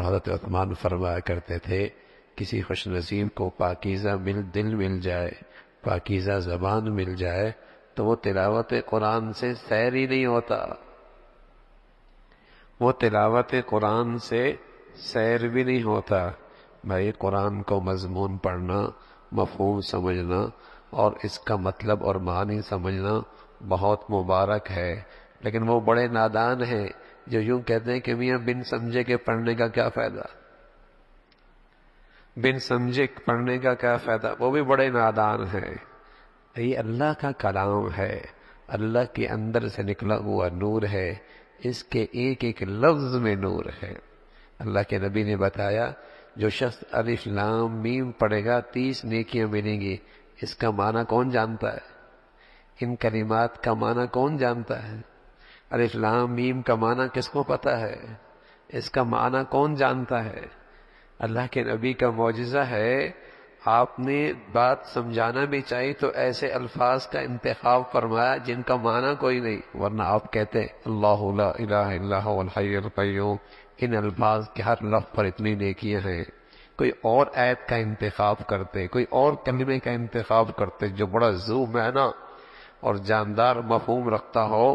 اور حضرت عثمان فرمایا کرتے تھے کسی خوش نصیب کو پاکیزہ دل مل جائے، پاکیزہ زبان مل جائے تو وہ تلاوت قرآن سے سیر ہی نہیں ہوتا، وہ تلاوت قرآن سے سیر بھی نہیں ہوتا۔ بھائی قرآن کو مضمون پڑھنا، مفہوم سمجھنا اور اس کا مطلب اور معنی سمجھنا بہت مبارک ہے، لیکن وہ بڑے نادان ہیں جو یوں کہتے ہیں کہ میاں بن سمجھے کے پڑھنے کا کیا فائدہ، بن سمجھے پڑھنے کا کیا فائدہ، وہ بھی بڑے نادان ہیں۔ یہ اللہ کا کلام ہے، اللہ کے اندر سے نکلا ہوا نور ہے، اس کے ایک ایک لفظ میں نور ہے۔ اللہ کے نبی نے بتایا جو شخص الف لام میم پڑھے گا 30 نیکیاں ملیں گی۔ اس کا معنی کون جانتا ہے؟ ان کلمات کا معنی کون جانتا ہے؟ الف لام میم کا معنی کس کو پتا ہے؟ اس کا معنی کون جانتا ہے؟ اللہ کے نبی کا معجزہ ہے۔ آپ نے بات سمجھانا بھی چاہیے تو ایسے الفاظ کا انتخاب فرمایا جن کا معنی کوئی نہیں، ورنہ آپ کہتے اللہ لا الہ الا هو الحی القیوم، ان الفاظ کے ہر لفظ پر اتنی نیکیاں ہیں۔ کوئی اور آیت کا انتخاب کرتے، کوئی اور کلمے کا انتخاب کرتے جو بڑا ذو معنی اور جاندار مفہوم رکھتا ہو،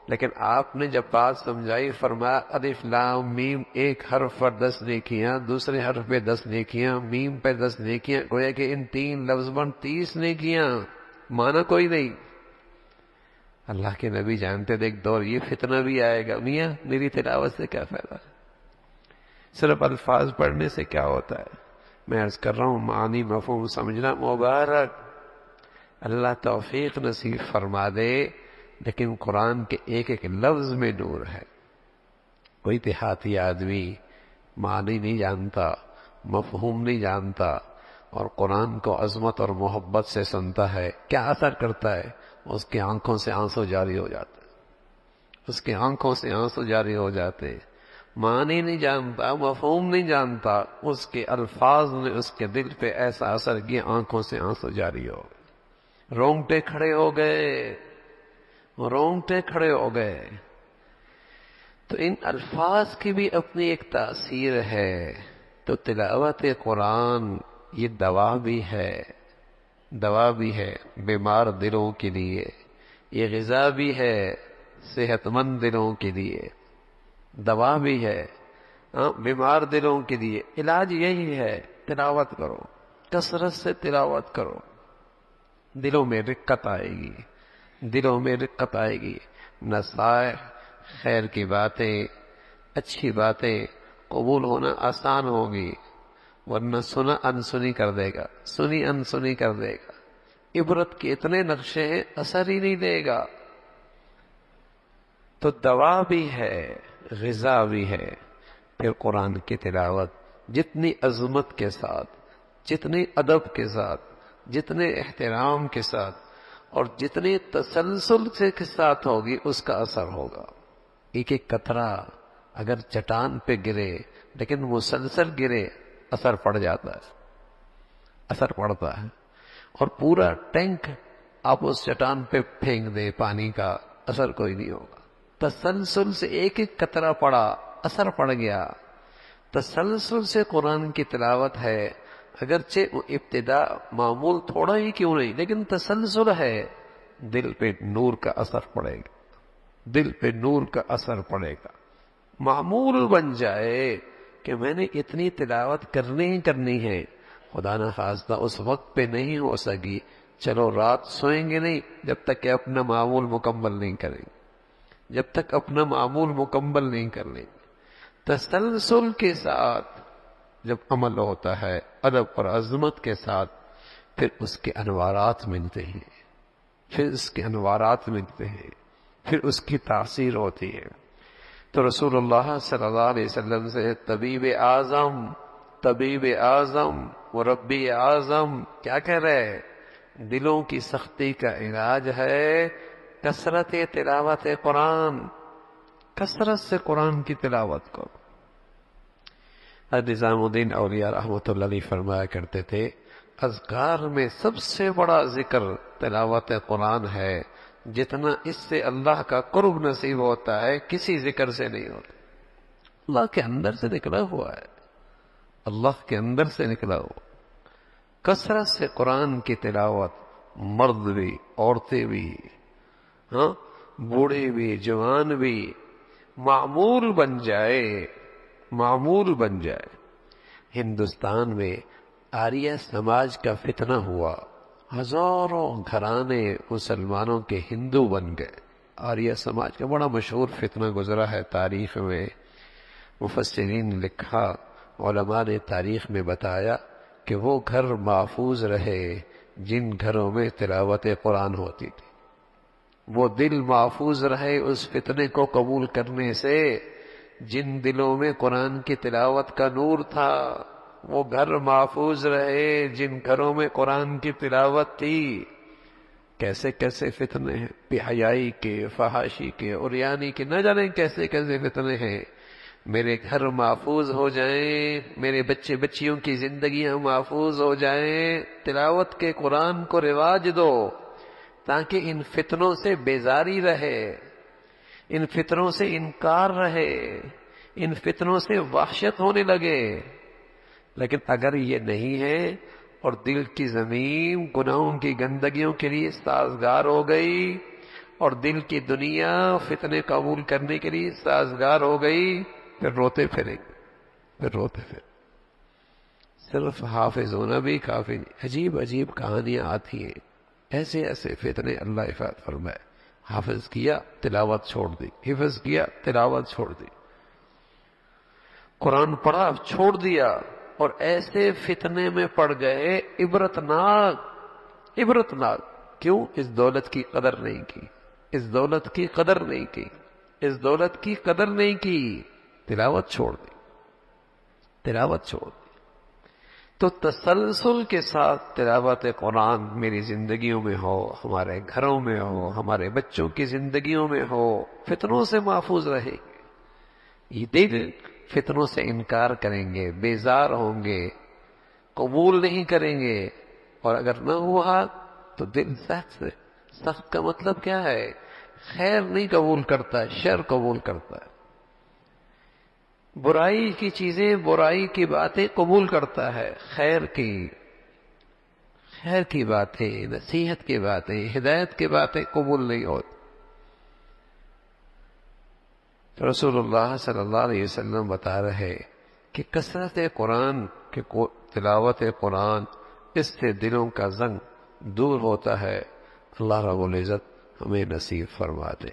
لیکن آپ نے جب بات سمجھائی فرمایا الف لام میم، ایک حرف پر 10 نیکیاں، دوسرے حرف پہ 10 نیکیاں، میم پہ 10 نیکیاں، گویا کہ ان 3 لفظ پر 30 نیکیاں، مانا کوئی نہیں۔ اللہ کے نبی جانتے تھے ایک دور یہ فتنہ بھی آئے گا، میاں میری تلاوت سے کیا فائدہ، صرف الفاظ پڑھنے سے کیا ہوتا ہے؟ میں عرض کر رہا ہوں معنی مفہوم سمجھنا مبارک، اللہ توفیق نصیب فرما دے، لیکن قرآن کے ایک ایک لفظ میں نور ہے۔ کوئی دیہاتی آدمی معنی نہیں جانتا، مفہوم نہیں جانتا اور قرآن کو عظمت اور محبت سے سنتا ہے، کیا اثر کرتا ہے؟ اس کی آنکھوں سے آنسو جاری ہو جاتے، اس کی آنکھوں سے آنسو جاری ہو جاتے۔ معنی نہیں جانتا، مفہوم نہیں جانتا، اس کے الفاظ نے اس کے دل پہ ایسا اثر کیا آنکھوں سے آنسو جاری ہو گئے، رونگٹے کھڑے ہو گئے، رونگٹے کھڑے ہو گئے۔ تو ان الفاظ کی بھی اپنی ایک تاثیر ہے۔ تو تلاوت قرآن یہ دوا بھی ہے، دوا بھی ہے بیمار دلوں کے لیے، یہ غذا بھی ہے صحت مند دلوں کے لیے، دوا بھی ہے بیمار دلوں کے لیے۔ علاج یہی ہے تلاوت کرو، کثرت سے تلاوت کرو، دلوں میں رقت آئے گی، دلوں میں رقت آئے گی، نصائح خیر کی باتیں اچھی باتیں قبول ہونا آسان ہوگی، ورنہ سنا انسنی کر دے گا، سنی انسنی کر دے گا، عبرت کے اتنے نقشے ہیں اثر ہی نہیں دے گا۔ تو دوا بھی ہے غذا بھی ہے۔ پھر قرآن کی تلاوت جتنی عظمت کے ساتھ، جتنی ادب کے ساتھ، جتنے احترام کے ساتھ اور جتنے تسلسل کے ساتھ ہوگی اس کا اثر ہوگا۔ ایک ایک قطرہ اگر چٹان پہ گرے لیکن مسلسل گرے اثر پڑ جاتا ہے، اثر پڑتا ہے۔ اور پورا ٹینک آپ اس چٹان پہ پھینک دے پانی کا، اثر کوئی نہیں ہوگا۔ تسلسل سے ایک ایک قطرہ پڑا، اثر پڑ گیا۔ تسلسل سے قرآن کی تلاوت ہے، اگرچہ وہ ابتدا معمول تھوڑا ہی کیوں نہیں لیکن تسلسل ہے، دل پہ نور کا اثر پڑے گا، دل پہ نور کا اثر پڑے گا۔ معمول بن جائے کہ میں نے اتنی تلاوت کرنی ہی کرنی ہے، خدا نہ خواستہ اس وقت پہ نہیں ہو سکی، چلو رات سوئیں گے نہیں جب تک کہ اپنا معمول مکمل نہیں کریں گے، جب تک اپنا معمول مکمل نہیں کر لیں گے۔ تسلسل کے ساتھ جب عمل ہوتا ہے ادب اور عظمت کے ساتھ، پھر اس کے انوارات ملتے ہیں، پھر اس کے انوارات ملتے ہیں، پھر اس کی تاثیر ہوتی ہے۔ تو رسول اللہ صلی اللہ علیہ وسلم سے طبیب اعظم، طبیب اعظم مربی اعظم کیا کہہ رہے؟ دلوں کی سختی کا علاج ہے کثرت تلاوت قرآن، کثرت سے قرآن کی تلاوت کرو۔ نظام الدین اولیاء رحمۃ اللہ علیہ فرمایا کرتے تھے اذکار میں سب سے بڑا ذکر تلاوت قرآن ہے، جتنا اس سے اللہ کا قرب نصیب ہوتا ہے کسی ذکر سے نہیں ہوتا۔ اللہ کے اندر سے نکلا ہوا ہے، اللہ کے اندر سے نکلا ہوا۔ کثرت سے قرآن کی تلاوت، مرد بھی، عورتیں بھی، ہاں، بوڑھے بھی، جوان بھی، معمول بن جائے، معمول بن جائے۔ ہندوستان میں آریہ سماج کا فتنہ ہوا، ہزاروں گھرانے مسلمانوں کے ہندو بن گئے۔ آریہ سماج کا بڑا مشہور فتنہ گزرا ہے تاریخ میں، مفسرین نے لکھا، علماء نے تاریخ میں بتایا کہ وہ گھر محفوظ رہے جن گھروں میں تلاوت قرآن ہوتی تھی، وہ دل محفوظ رہے اس فتنے کو قبول کرنے سے جن دلوں میں قرآن کی تلاوت کا نور تھا، وہ گھر محفوظ رہے جن گھروں میں قرآن کی تلاوت تھی۔ کیسے کیسے فتنے ہیں، بے حیائی کے، فحاشی کے، عریانی کے، نہ جانے کیسے کیسے فتنے ہیں۔ میرے گھر محفوظ ہو جائیں، میرے بچے بچیوں کی زندگیاں محفوظ ہو جائیں، تلاوت کے قرآن کو رواج دو تاکہ ان فتنوں سے بیزاری رہے، ان فتنوں سے انکار رہے، ان فتنوں سے وحشت ہونے لگے۔ لیکن اگر یہ نہیں ہے اور دل کی زمین گناہوں کی گندگیوں کے لیے سازگار ہو گئی اور دل کی دنیا فتنے قبول کرنے کے لیے سازگار ہو گئی، پھر روتے پھریں گے، پھر روتے پھر۔ صرف حافظ ہونا بھی کافی نہیں، عجیب عجیب کہانیاں آتی ہیں، ایسے ایسے فتنے اللہ حفاظت فرمائے۔ حافظ کیا تلاوت چھوڑ دی، حفظ کیا تلاوت چھوڑ دی، قرآن پڑھا چھوڑ دیا، اور ایسے فتنے میں پڑ گئے عبرتناک، عبرتناک۔ کیوں؟ اس دولت کی قدر نہیں کی، اس دولت کی قدر نہیں کی، اس دولت کی قدر نہیں کی، تلاوت چھوڑ دی، تلاوت چھوڑ دی۔ تو تسلسل کے ساتھ تلاوت قرآن میری زندگیوں میں ہو، ہمارے گھروں میں ہو، ہمارے بچوں کی زندگیوں میں ہو، فتنوں سے محفوظ رہے گے۔ یہ دل فتنوں سے انکار کریں گے، بیزار ہوں گے، قبول نہیں کریں گے، اور اگر نہ ہوا تو دل سخت سے، سخت کا مطلب کیا ہے؟ خیر نہیں قبول کرتا، شر قبول کرتا ہے، برائی کی چیزیں، برائی کی باتیں قبول کرتا ہے، خیر کی باتیں، نصیحت کی باتیں، ہدایت کی باتیں قبول نہیں ہوتی۔ رسول اللہ صلی اللہ علیہ وسلم بتا رہے کہ کثرت قرآن کے تلاوت قرآن، اس سے دلوں کا زنگ دور ہوتا ہے۔ اللہ رب العزت ہمیں نصیب فرما دے۔